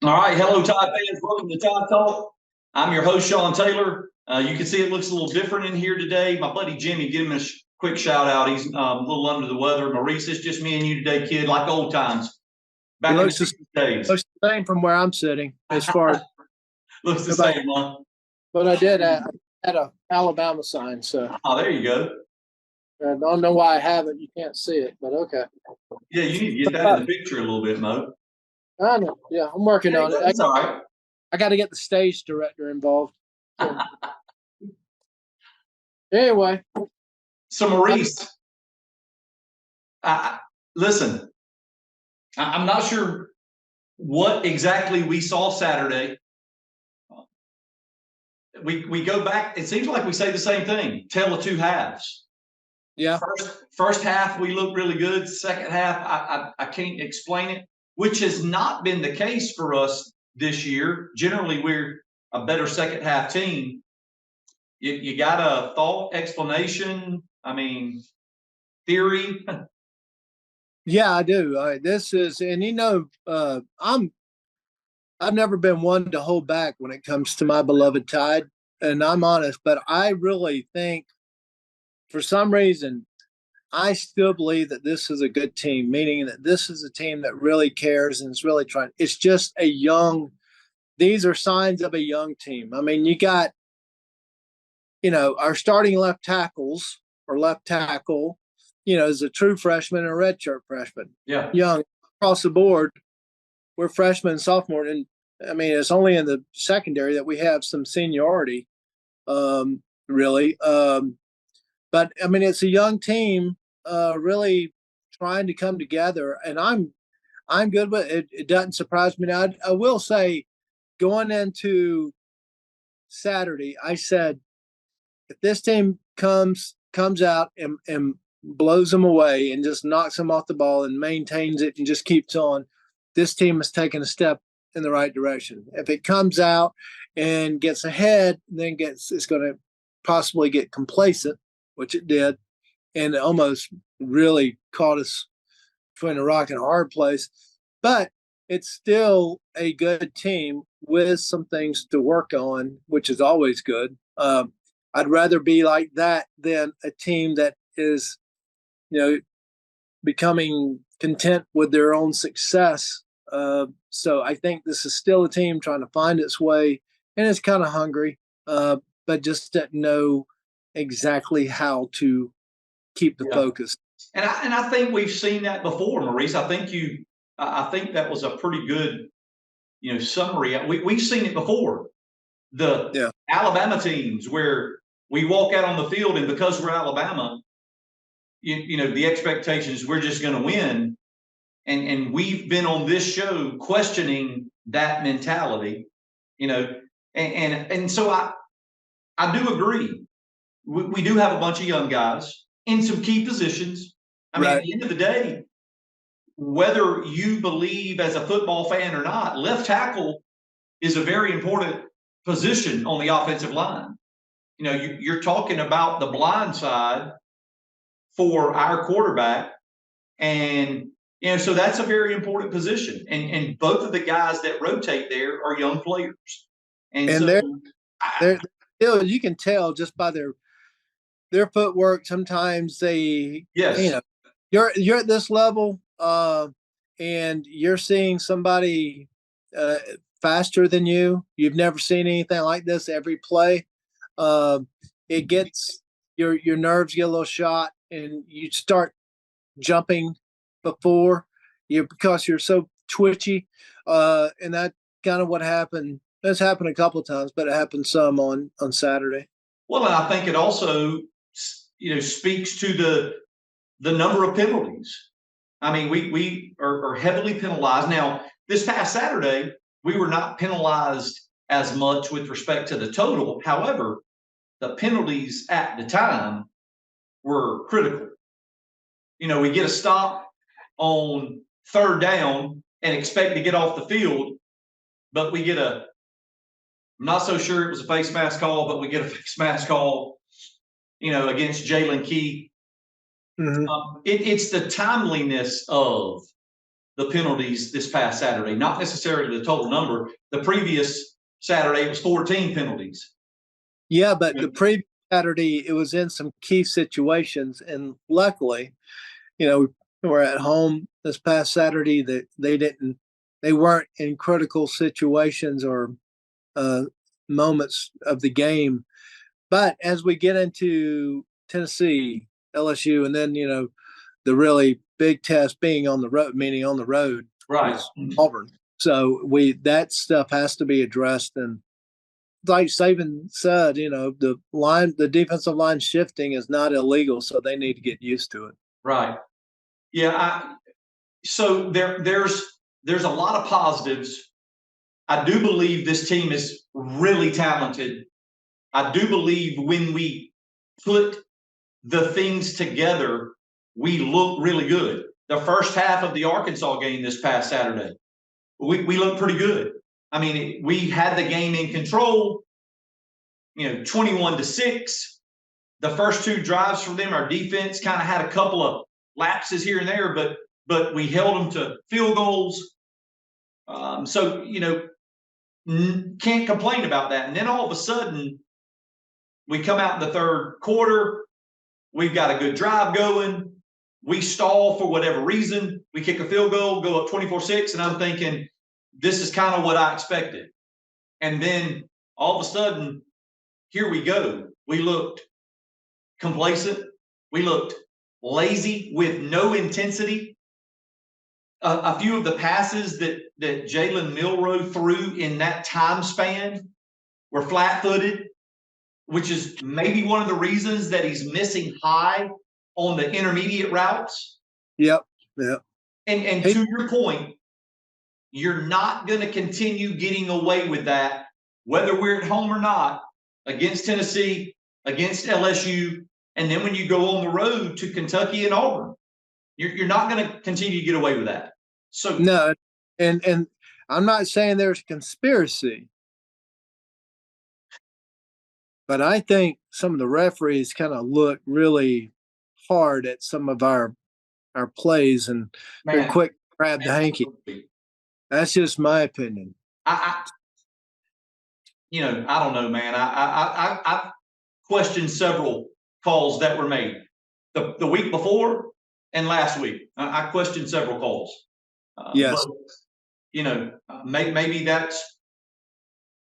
All right. Hello, Tide fans. Welcome to Tide Talk. I'm your host, Sean Taylor. You can see it looks a little different in here today. My buddy Jimmy, give him a quick shout out. He's a little under the weather. Maurice, it's just me and you today, kid, like old times. Back in the days. Looks the same from where I'm sitting as far as. Looks the same, huh? But I did add a Alabama sign. So. Oh, there you go. I don't know why I haven't. You can't see it, but okay. Yeah, you need to get that in the picture a little bit, Mo. I know. Yeah, I'm working on it. That's all right. I got to get the stage director involved. So. Anyway. So, Maurice, listen, I'm not sure what exactly we saw Saturday. We go back. It seems like we say the same thing. Tale of two halves. Yeah. First half, we looked really good. Second half, I can't explain it, which has not been the case for us this year. Generally, we're a better second half team. You got a thought, explanation? I mean, theory? Yeah, I do. This is, and I've never been one to hold back when it comes to my beloved Tide, and I'm honest, but I really think for some reason, I still believe that this is a good team, meaning that this is a team that really cares and is really trying. It's just these are signs of a young team. I mean, you got, our starting left tackle, is a true freshman and a redshirt freshman. Yeah. Young across the board. We're freshmen and sophomore. And I mean, it's only in the secondary that we have some seniority, really. But I mean, it's a young team, really trying to come together, and I'm good with it. It doesn't surprise me. Now, I will say, going into Saturday, I said, if this team comes out and blows them away and just knocks them off the ball and maintains it and just keeps on, this team has taken a step in the right direction. If it comes out and gets ahead, then it's going to possibly get complacent, which it did, and it almost really caught us between a rock and a hard place. But it's still a good team with some things to work on, which is always good. I'd rather be like that than a team that is, becoming content with their own success. So I think this is still a team trying to find its way, and it's kind of hungry, but just doesn't know exactly how to keep the focus. And I think we've seen that before, Maurice. I think that was a pretty good, summary. We've seen it before. The Alabama teams where we walk out on the field, and because we're Alabama, the expectation is we're just going to win. And we've been on this show questioning that mentality, and so I do agree. We do have a bunch of young guys in some key positions. I mean, at the end of the day, whether you believe as a football fan or not, left tackle is a very important position on the offensive line. You're talking about the blind side for our quarterback. And, so that's a very important position. And both of the guys that rotate there are young players. And so they're still, you can tell just by their footwork. Sometimes you're at this level, and you're seeing somebody faster than you. You've never seen anything like this every play. It gets your nerves get a little shot, and you start jumping because you're so twitchy. And that kind of what happened. That's happened a couple of times, but it happened some on Saturday. Well, and I think it also, speaks to the number of penalties. I mean, we are heavily penalized. Now, this past Saturday, we were not penalized as much with respect to the total. However, the penalties at the time were critical. We get a stop on third down and expect to get off the field, but we get I'm not so sure it was a face mask call, but we get a face mask call, against Jalen Key. Mm-hmm. It's the timeliness of the penalties this past Saturday, not necessarily the total number. The previous Saturday, it was 14 penalties. Yeah, but the previous Saturday, it was in some key situations, and luckily, we're at home this past Saturday that they weren't in critical situations or moments of the game. But as we get into Tennessee, LSU, and then the really big test being on the road, meaning on the road, right, is Auburn. So that stuff has to be addressed. And like Saban said, the defensive line shifting is not illegal, so they need to get used to it. Right. Yeah. So there's a lot of positives. I do believe this team is really talented. I do believe when we put the things together, we look really good. The first half of the Arkansas game this past Saturday, we looked pretty good. I mean, we had the game in control, 21-6. The first two drives for them, our defense kind of had a couple of lapses here and there, but we held them to field goals. So, can't complain about that. And then all of a sudden, we come out in the third quarter. We've got a good drive going. We stall for whatever reason. We kick a field goal, go up 24-6, and I'm thinking, this is kind of what I expected. And then all of a sudden, here we go. We looked complacent. We looked lazy with no intensity. A few of the passes that Jalen Milroe threw in that time span were flat-footed, which is maybe one of the reasons that he's missing high on the intermediate routes. Yep. And to your point, you're not going to continue getting away with that, whether we're at home or not, against Tennessee, against LSU, and then when you go on the road to Kentucky and Auburn. You're not going to continue to get away with that. So no, and I'm not saying there's conspiracy, but I think some of the referees kind of look really hard at some of our plays, and they're quick to grab the hanky. That's just my opinion. I don't know, man. I questioned several calls that were made the week before and last week. I questioned several calls. Yes. But, maybe that's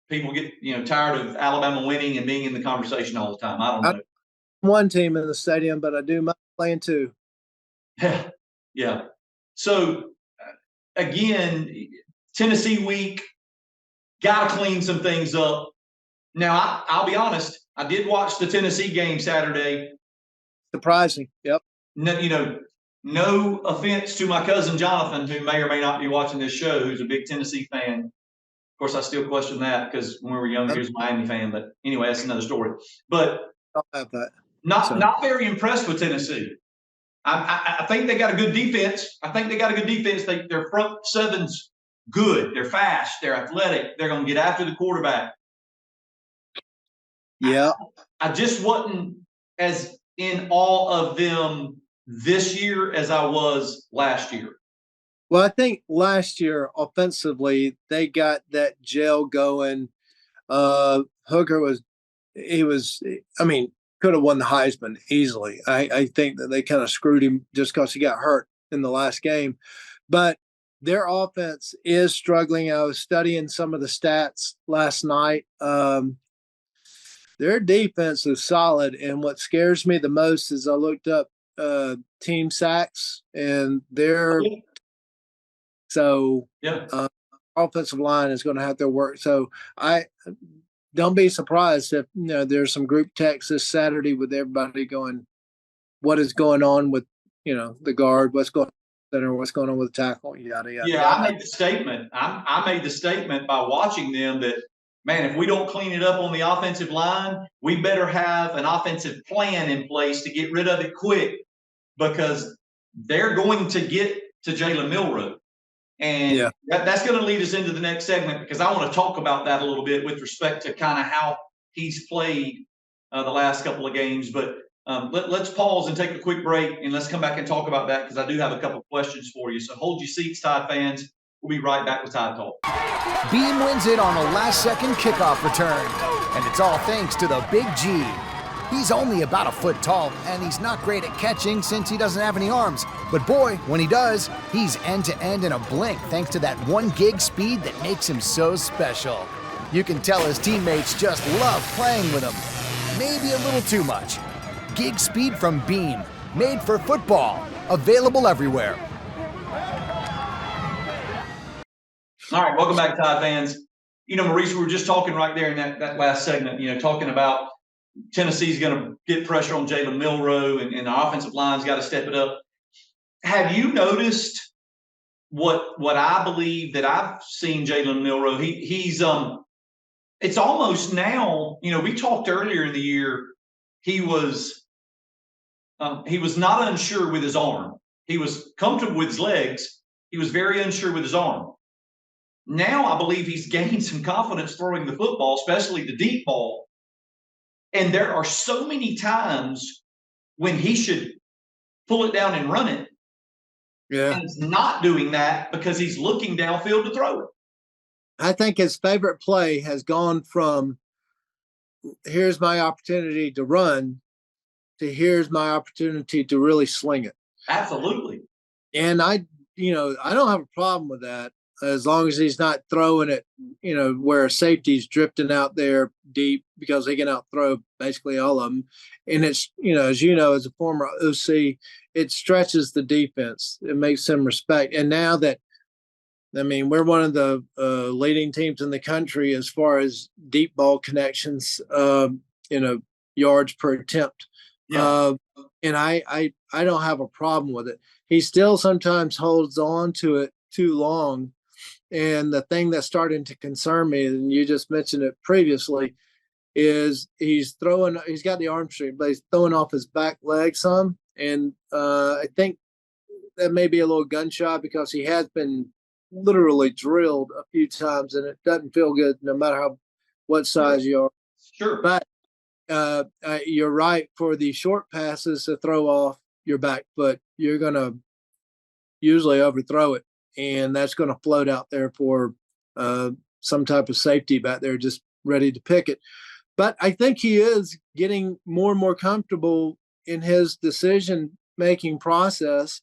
people get tired of Alabama winning and being in the conversation all the time. I don't know. One team in the stadium, but I do mind playing two. Yeah. So again, Tennessee week, got to clean some things up. Now, I'll be honest. I did watch the Tennessee game Saturday. Surprising. Yep. No offense to my cousin Jonathan, who may or may not be watching this show, who's a big Tennessee fan. Of course, I still question that because when we were younger, he was a Miami fan. But anyway, that's another story. But I'll have that. Not very impressed with Tennessee. I think they got a good defense. Their front seven's good. They're fast. They're athletic. They're going to get after the quarterback. Yeah. I just wasn't as in awe of them this year as I was last year. Well, I think last year offensively they got that gel going. Hooker could have won the Heisman easily. I think that they kind of screwed him just because he got hurt in the last game. But their offense is struggling. I was studying some of the stats last night. Their defense is solid, and what scares me the most is I looked up team sacks, and offensive line is going to have to work. So I don't be surprised if there's some group text this Saturday with everybody going, what is going on with the guard, what's going on, what's going on with the tackle, yada yada. Yeah, I made the statement. I made the statement by watching them that, man, if we don't clean it up on the offensive line, we better have an offensive plan in place to get rid of it quick, because they're going to get to Jalen Milroe. And that's going to lead us into the next segment, because I want to talk about that a little bit with respect to kind of how he's played the last couple of games. But Let's pause and take a quick break, and let's come back and talk about that because I do have a couple questions for you. So hold your seats, Tide fans. We'll be right back with Tide Talk. Beam wins it on a last-second kickoff return, and it's all thanks to the Big G. He's only about a foot tall, and he's not great at catching since he doesn't have any arms. But boy, when he does, he's end-to-end in a blink thanks to that 1 gig speed that makes him so special. You can tell his teammates just love playing with him. Maybe a little too much. Gig speed from Beam, made for football, available everywhere. All right, welcome back, Tide fans. Maurice, we were just talking right there in that last segment, talking about Tennessee's going to get pressure on Jalen Milroe, and the offensive line's got to step it up. Have you noticed what I believe that I've seen Jalen Milroe? He's it's almost now, we talked earlier in the year, he was not unsure with his arm. He was comfortable with his legs. He was very unsure with his arm. Now I believe he's gained some confidence throwing the football, especially the deep ball. And there are so many times when he should pull it down and run it. Yeah. And he's not doing that because he's looking downfield to throw it. I think his favorite play has gone from here's my opportunity to run to here's my opportunity to really sling it. Absolutely. And I don't have a problem with that as long as he's not throwing it, where a safety's drifting out there deep because he can outthrow basically all of them. And it's, as a former OC, it stretches the defense. It makes them respect. And now that, we're one of the leading teams in the country as far as deep ball connections, yards per attempt. Yeah. And I don't have a problem with it. He still sometimes holds on to it too long. And the thing that's starting to concern me, and you just mentioned it previously, is he's got the arm strength, but he's throwing off his back leg some. And I think that may be a little gun shy because he has been literally drilled a few times and it doesn't feel good no matter what size you are. Sure. But you're right, for the short passes to throw off your back foot, you're going to usually overthrow it. And that's going to float out there for some type of safety back there just ready to pick it. But I think he is getting more and more comfortable in his decision-making process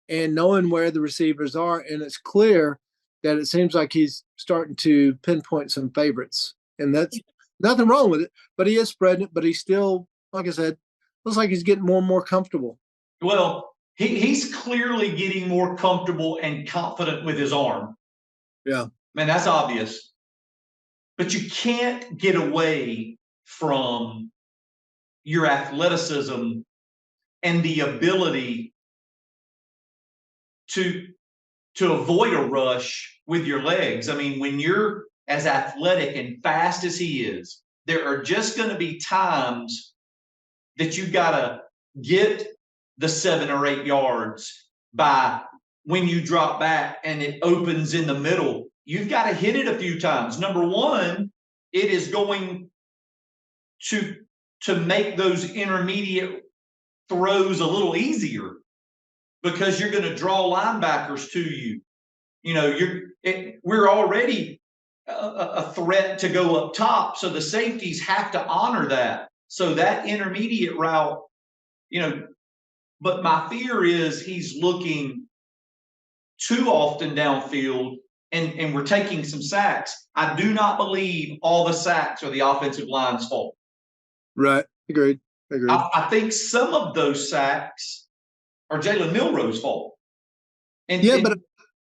and knowing where the receivers are. And it's clear that it seems like he's starting to pinpoint some favorites. And that's nothing wrong with it. But he is spreading it. But he's still, like I said, looks like he's getting more and more comfortable. Well, he's clearly getting more comfortable and confident with his arm. Yeah. That's obvious. But you can't get away from your athleticism and the ability to avoid a rush with your legs. When you're as athletic and fast as he is, there are just going to be times that you got to get the 7 or 8 yards by when you drop back and it opens in the middle. You've got to hit it a few times. Number one, it is going to make those intermediate throws a little easier because you're going to draw linebackers to you. We're already a threat to go up top, so the safeties have to honor that. So that intermediate route, but my fear is he's looking too often downfield and we're taking some sacks. I do not believe all the sacks are the offensive line's fault. Right. Agreed. I think some of those sacks are Jalen Milroe's fault. But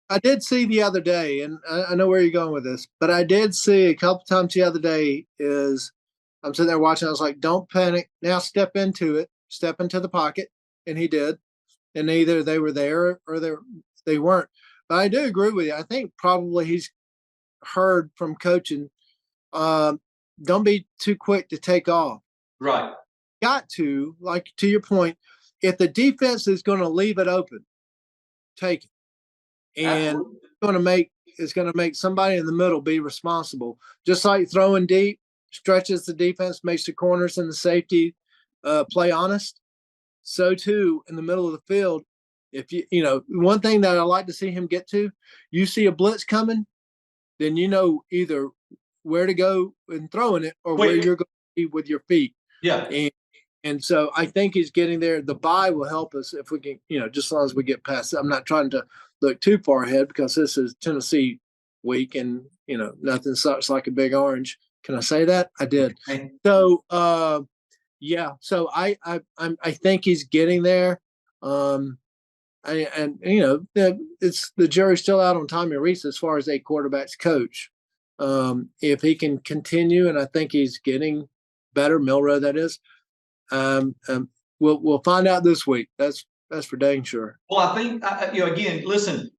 I did see the other day, and I know where you're going with this, but I did see a couple times the other day is I'm sitting there watching. I was like, don't panic. Now step into it. Step into the pocket. And he did. And either they were there or they weren't. But I do agree with you. I think probably he's heard from coaching, don't be too quick to take off. Right. Got to, like to your point, if the defense is going to leave it open, take it. And it's going to make somebody in the middle be responsible. Just like throwing deep stretches the defense, makes the corners and the safety play honest, so too in the middle of the field. If one thing that I like to see him get to, you see a blitz coming, then either where to go and throwing it or where Quick. you're going to be with your feet. Yeah. And so I think he's getting there. The bye will help us if we can, just as long as we get past it. I'm not trying to look too far ahead because this is Tennessee week and, nothing sucks like a big orange. Can I say that? I did. Okay. So, yeah. So I think he's getting there. It's the jury's still out on Tommy Rees as far as a quarterback's coach. If he can continue, and I think he's getting better, Milroe, that is. We'll find out this week. That's for dang sure. Well, I think again, listen.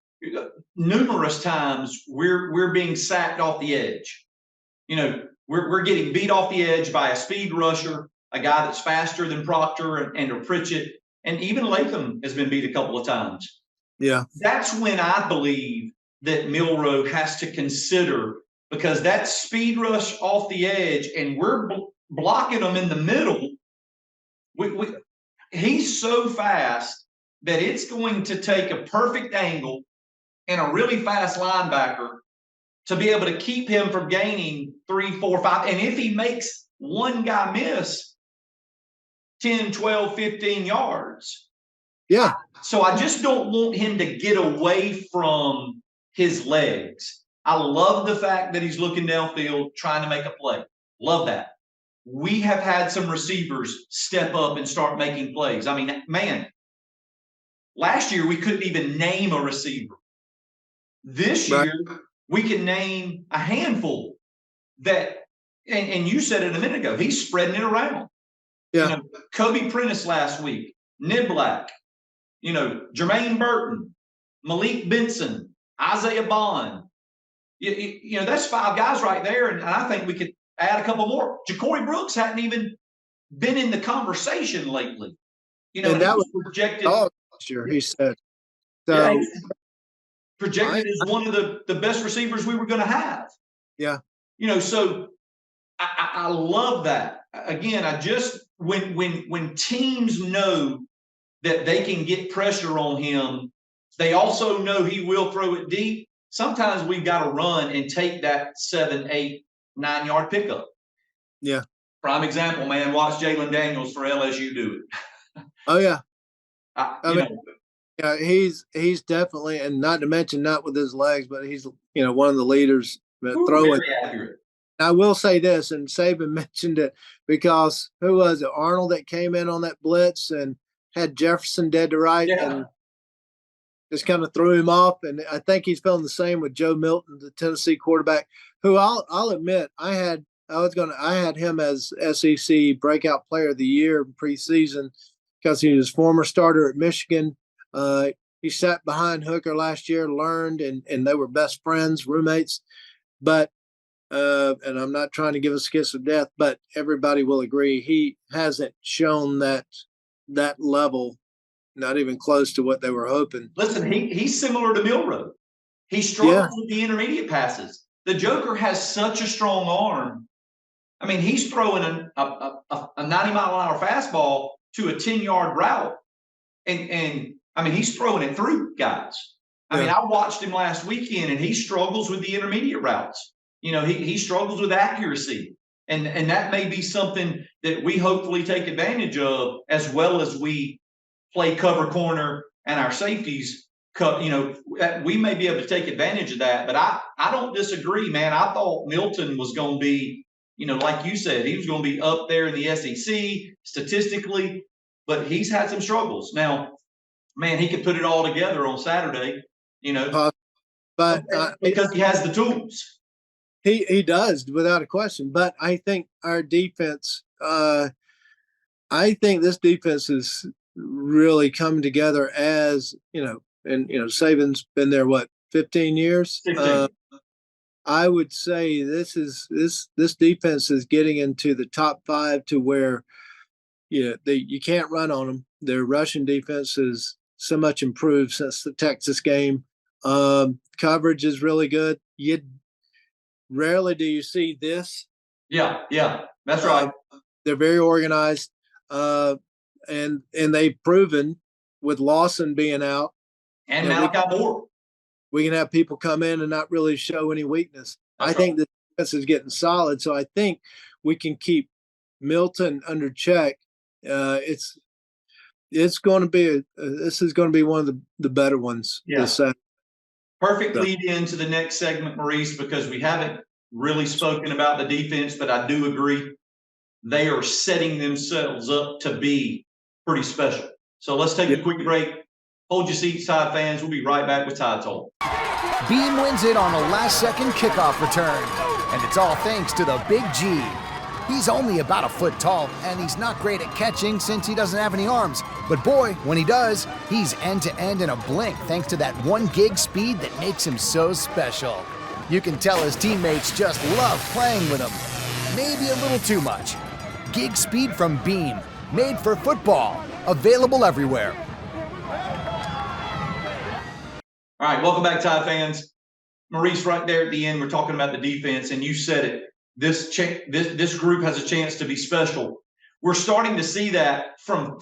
Numerous times we're being sacked off the edge. We're getting beat off the edge by a speed rusher, a guy that's faster than Proctor and or Pritchett, and even Latham has been beat a couple of times. Yeah, that's when I believe that Milroe has to consider, because that speed rush off the edge and we're blocking them in the middle. He's so fast that it's going to take a perfect angle and a really fast linebacker to be able to keep him from gaining 3, 4, 5. And if he makes one guy miss 10, 12, 15 yards. Yeah. So I just don't want him to get away from his legs. I love the fact that he's looking downfield, trying to make a play. Love that. We have had some receivers step up and start making plays. I mean, man, last year we couldn't even name a receiver. This year we can name a handful that, and you said it a minute ago, he's spreading it around. Yeah. Kobe Prentice last week, Niblack, Jermaine Burton, Malik Benson, Isaiah Bond. That's 5 guys right there, and I think we could add a couple more. Ja'Cory Brooks hadn't even been in the conversation lately. And that was projected last year, he said. So projected as one of the best receivers we were going to have. Yeah. So I love that. Again, I just when teams know that they can get pressure on him, they also know he will throw it deep. Sometimes we've got to run and take that 7, 8, 9 yard pickup. Yeah. Prime example, man. Watch Jalen Daniels for LSU do it. Oh yeah. Yeah, he's definitely, and not to mention not with his legs, but he's one of the leaders throwing. Very accurate. I will say this, and Saban mentioned it because who was it? Arnold that came in on that blitz and had Jefferson dead to right and just kind of threw him off. And I think he's feeling the same with Joe Milton, the Tennessee quarterback, who I'll admit I had him as SEC Breakout Player of the Year in preseason because he was former starter at Michigan. He sat behind Hooker last year, learned, and they were best friends, roommates. But and I'm not trying to give us a kiss of death, but everybody will agree he hasn't shown that level, not even close to what they were hoping. Listen, he's similar to Milroe. He struggles with the intermediate passes. The Joker has such a strong arm. I mean, he's throwing a 90-mile-an-hour fastball to a 10-yard route, and I mean, he's throwing it through guys. I mean, I watched him last weekend, and he struggles with the intermediate routes. He struggles with accuracy, and that may be something that we hopefully take advantage of, as well as we play cover corner and our safeties. We may be able to take advantage of that. But I don't disagree, man. I thought Milton was going to be, like you said, he was going to be up there in the SEC statistically, but he's had some struggles. Now, man, he could put it all together on Saturday, but because he has the tools. He does, without a question. But I think our defense, I think this defense is really coming together as, and Saban's been there, 15 years? 15. I would say this defense is getting into the top 5 to where, you can't run on them. Their rushing defense is so much improved since the Texas game. Coverage is really good. Rarely do you see this. Yeah, that's right. They're very organized. and they've proven with Lawson being out And that Malachi Moore. we can have people come in and not really show any weakness. That's I think the defense is getting solid, so I think we can keep Milton under check. It's going to be this is going to be one of the better ones. Yeah. This Perfect lead into the next segment, Maurice, because we haven't really spoken about the defense, but I do agree they are setting themselves up to be pretty special. So let's take a quick break. Hold your seats, Tide fans. We'll be right back with Tide Talk. Beam wins it on a last-second kickoff return, and it's all thanks to the Big G. He's only about a foot tall, and he's not great at catching since he doesn't have any arms. But boy, when he does, he's end-to-end in a blink thanks to that 1 gig speed that makes him so special. You can tell his teammates just love playing with him. Maybe a little too much. Gig speed from Beam, made for football, available everywhere. All right, welcome back, Tide fans. Maurice, right there at the end, we're talking about the defense, and you said it. This group has a chance to be special. We're starting to see that from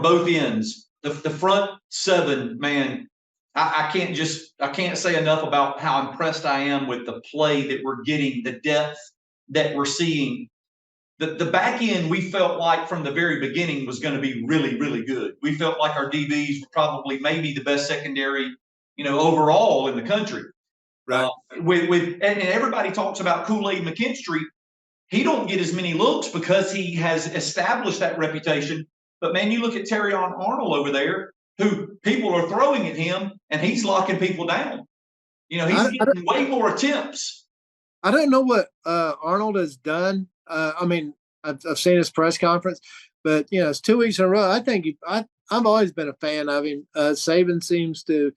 both ends. The front seven, man, I can't say enough about how impressed I am with the play that we're getting, the depth that we're seeing. The back end, we felt like from the very beginning was going to be really, really good. We felt like our DBs were probably maybe the best secondary, overall in the country. Right. And everybody talks about Kool-Aid McKinstry. He don't get as many looks because he has established that reputation. But man, you look at Terrion Arnold over there, who people are throwing at him, and he's locking people down. He's getting way more attempts. I don't know what Arnold has done. I've seen his press conference, but it's 2 weeks in a row. I think I've always been a fan of him. Saban seems to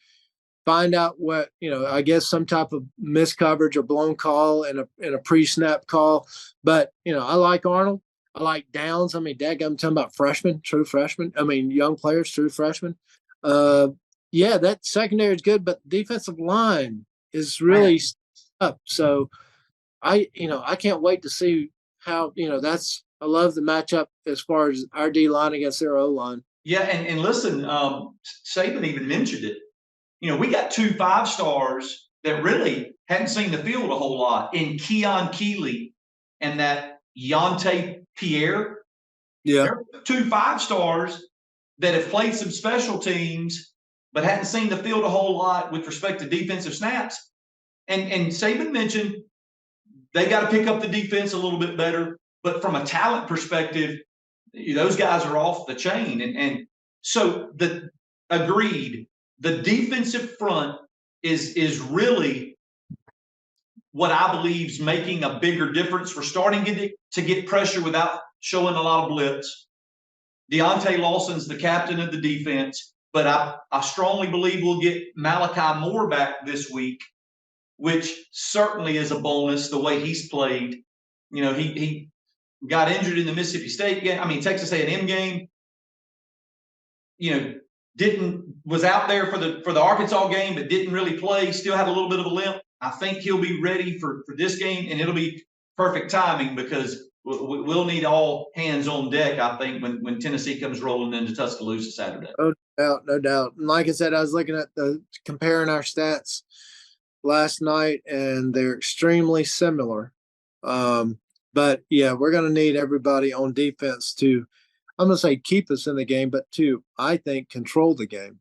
find out what, I guess some type of miscoverage or blown call and a pre-snap call. But, I like Arnold. I like Downs. I'm talking about freshmen, true freshmen. Young players, true freshmen. That secondary is good, but defensive line is really up. So I can't wait to see how, I love the matchup as far as our D line against their O line. Yeah. And listen, Saban even mentioned it. We got 2 5-stars that really hadn't seen the field a whole lot in Keon Keeley and that Yante Pierre. Yeah. They're 2 5-stars that have played some special teams, but hadn't seen the field a whole lot with respect to defensive snaps. And Saban mentioned they got to pick up the defense a little bit better. But from a talent perspective, those guys are off the chain. And so agreed. The defensive front is really what I believe is making a bigger difference. We're starting to get pressure without showing a lot of blitz. Deontay Lawson's the captain of the defense, but I strongly believe we'll get Malachi Moore back this week, which certainly is a bonus the way he's played. He got injured in the Mississippi State game. Texas A&M game. Was out there for the Arkansas game, but didn't really play. Still had a little bit of a limp. I think he'll be ready for this game, and it'll be perfect timing because we'll need all hands on deck, I think, when Tennessee comes rolling into Tuscaloosa Saturday. No doubt. And like I said, I was looking at comparing our stats last night, and they're extremely similar. But yeah, we're going to need everybody on defense to, I'm going to say, keep us in the game, but to, I think, control the game.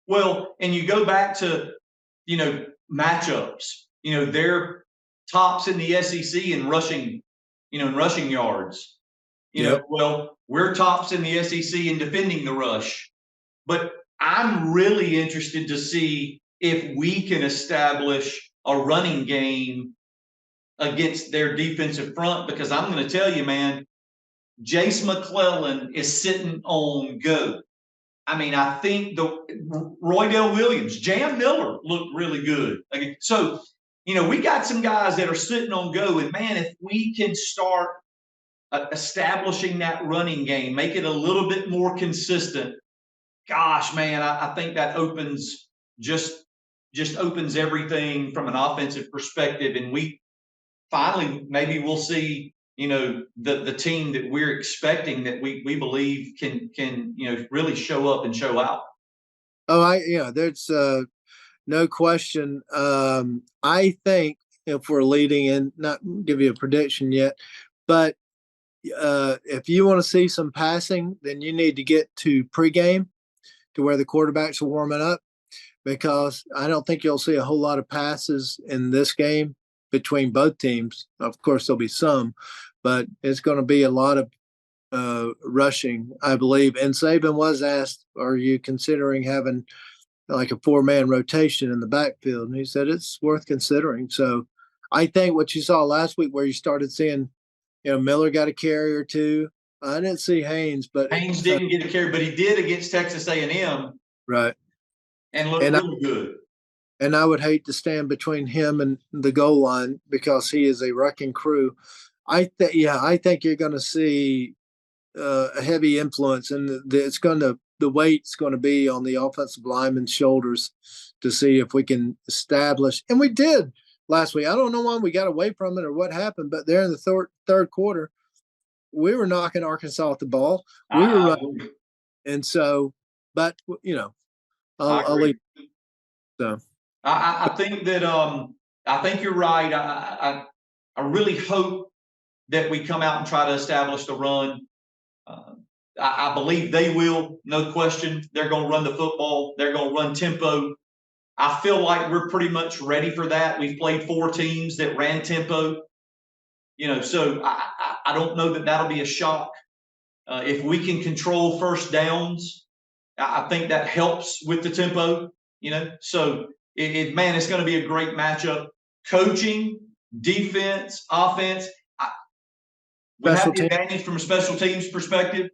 Well, and you go back to, matchups. They're tops in the SEC in rushing, in rushing yards. Well, we're tops in the SEC in defending the rush. But I'm really interested to see if we can establish a running game against their defensive front, because I'm going to tell you, man, Jace McClellan is sitting on go. I think Roydell Williams, Jam Miller looked really good. So, we got some guys that are sitting on go. And, man, if we can start establishing that running game, make it a little bit more consistent, gosh, man, I think that opens just opens everything from an offensive perspective. And we finally, maybe we'll see, the team that we're expecting that we believe can really show up and show out. Oh, there's no question. I think if we're leading in, not give you a prediction yet, but if you want to see some passing, then you need to get to pregame to where the quarterbacks are warming up, because I don't think you'll see a whole lot of passes in this game between both teams. Of course, there'll be some, but it's going to be a lot of rushing, I believe. And Saban was asked, are you considering having like a 4-man rotation in the backfield? And he said it's worth considering. So I think what you saw last week, where you started seeing, Miller got a carry or two. I didn't see Haynes, but Haynes didn't get a carry, but he did against Texas A&M. Right. And looked really good. And I would hate to stand between him and the goal line, because he is a wrecking crew. I think you're going to see a heavy influence, and the weight's going to be on the offensive lineman's shoulders to see if we can establish. And we did last week. I don't know why we got away from it or what happened, but there in the third quarter, we were knocking Arkansas off the ball. We were running. And so, but I'll leave. So I think that I think you're right. I really hope that we come out and try to establish the run. I believe they will, no question. They're going to run the football. They're going to run tempo. I feel like we're pretty much ready for that. We've played 4 teams that ran tempo. So I don't know that that'll be a shock. If we can control first downs, I think that helps with the tempo. So it's going to be a great matchup. Coaching, defense, offense. We have the advantage from a special teams perspective.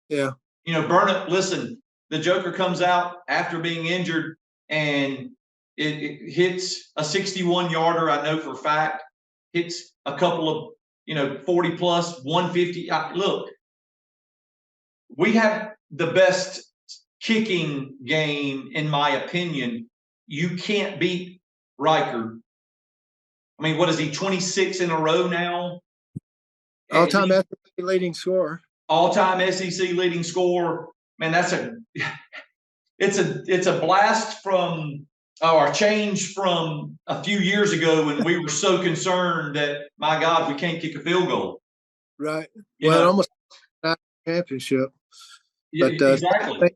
Yeah. Burnett, listen, the Joker comes out after being injured and it hits a 61-yarder, I know for a fact, hits a couple of, 40 plus, 150. Look, we have the best kicking game, in my opinion. You can't beat Riker. I mean, what is he, 26 in a row now? All-time SEC leading scorer. All-time SEC leading scorer. Man, it's a blast from our change from a few years ago when we were so concerned that, my God, we can't kick a field goal. Right. Almost not a championship. But exactly.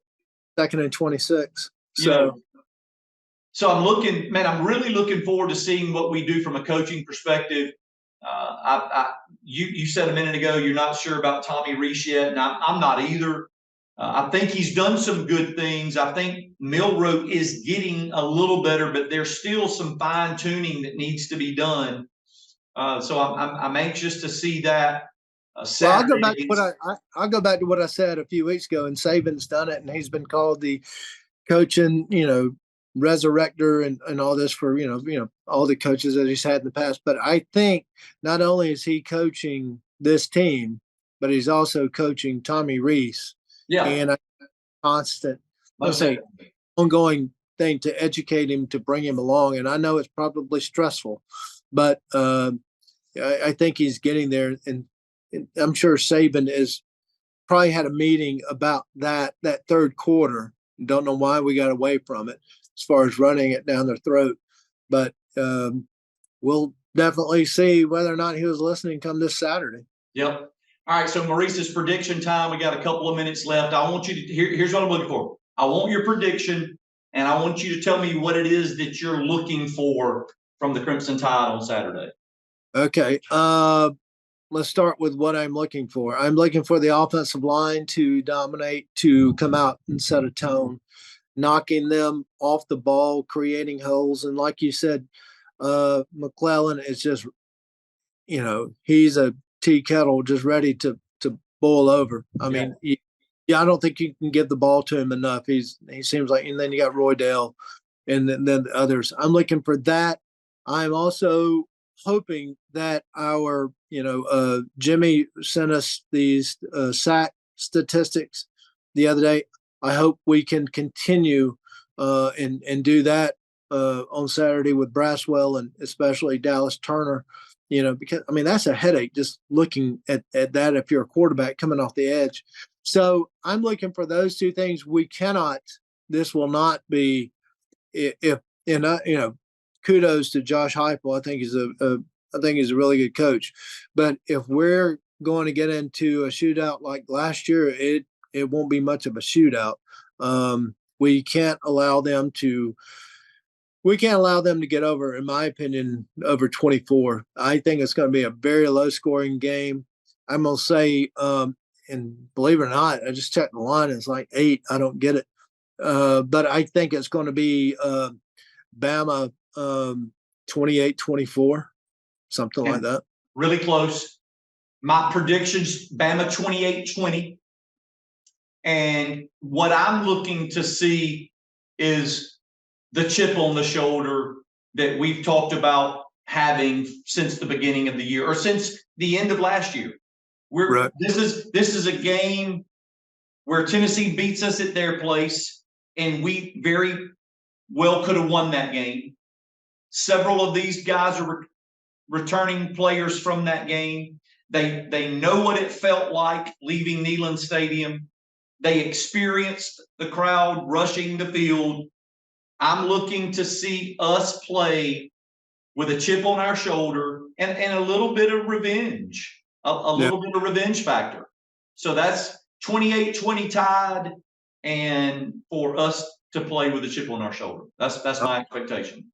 Second and 26. So I'm really looking forward to seeing what we do from a coaching perspective. You said a minute ago you're not sure about Tommy Rees yet, and I'm not either. I think he's done some good things. I think Milroe is getting a little better, but there's still some fine tuning that needs to be done. So I'm anxious to see that. I'll go back to what I said a few weeks ago, and Saban's done it, and he's been called the coaching, resurrector and all this for all the coaches that he's had in the past. But I think not only is he coaching this team, but he's also coaching Tommy Rees. Yeah, and constant, ongoing thing to educate him, to bring him along. And I know it's probably stressful, but I think he's getting there. And I'm sure Saban is probably had a meeting about that third quarter. Don't know why we got away from it as far as running it down their throat, but we'll definitely see whether or not he was listening come this Saturday. Yep. All right. So Maurice's prediction time. We got a couple of minutes left. I want you to here's what I'm looking for. I want your prediction, and I want you to tell me what it is that you're looking for from the Crimson Tide on Saturday. Okay. Let's start with what I'm looking for. I'm looking for the offensive line to dominate, to come out and set a tone, knocking them off the ball, creating holes. And like you said, McClellan is just, he's a tea kettle just ready to boil over. I mean, I don't think you can give the ball to him enough. He seems like, and then you got Roydell and then the others. I'm looking for that. I'm also hoping that our, Jimmy sent us these sack statistics the other day. I hope we can continue and do that on Saturday with Braswell and especially Dallas Turner. because I mean, that's a headache just looking at that if you're a quarterback coming off the edge. So I'm looking for those two things. This will not be, if, kudos to Josh Heupel. I think he's a really good coach. But if we're going to get into a shootout like last year, it won't be much of a shootout. We can't allow them to get over, in my opinion, over 24. I think it's going to be a very low scoring game. I'm going to say, and believe it or not, I just checked the line. It's like 8. I don't get it. But I think it's going to be Bama 28-24, something like that. Really close. My predictions, Bama 28-20. And what I'm looking to see is the chip on the shoulder that we've talked about having since the beginning of the year, or since the end of last year. Right. This is a game where Tennessee beats us at their place, and we very well could have won that game. Several of these guys are returning players from that game. They know what it felt like leaving Neyland Stadium. They experienced the crowd rushing the field. I'm looking to see us play with a chip on our shoulder and a little bit of revenge, a little bit of revenge factor. So that's 28-20 tied, and for us to play with a chip on our shoulder. That's my expectation.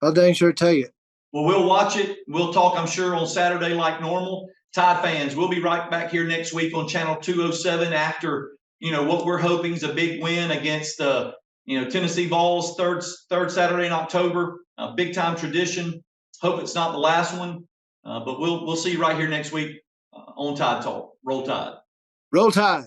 I'll dang sure tell you. Well, we'll watch it. We'll talk, I'm sure, on Saturday like normal. Tide fans, we'll be right back here next week on Channel 207 after, what we're hoping is a big win against Tennessee Vols, third Saturday in October. A big time tradition. Hope it's not the last one, but we'll see you right here next week on Tide Talk. Roll Tide. Roll Tide.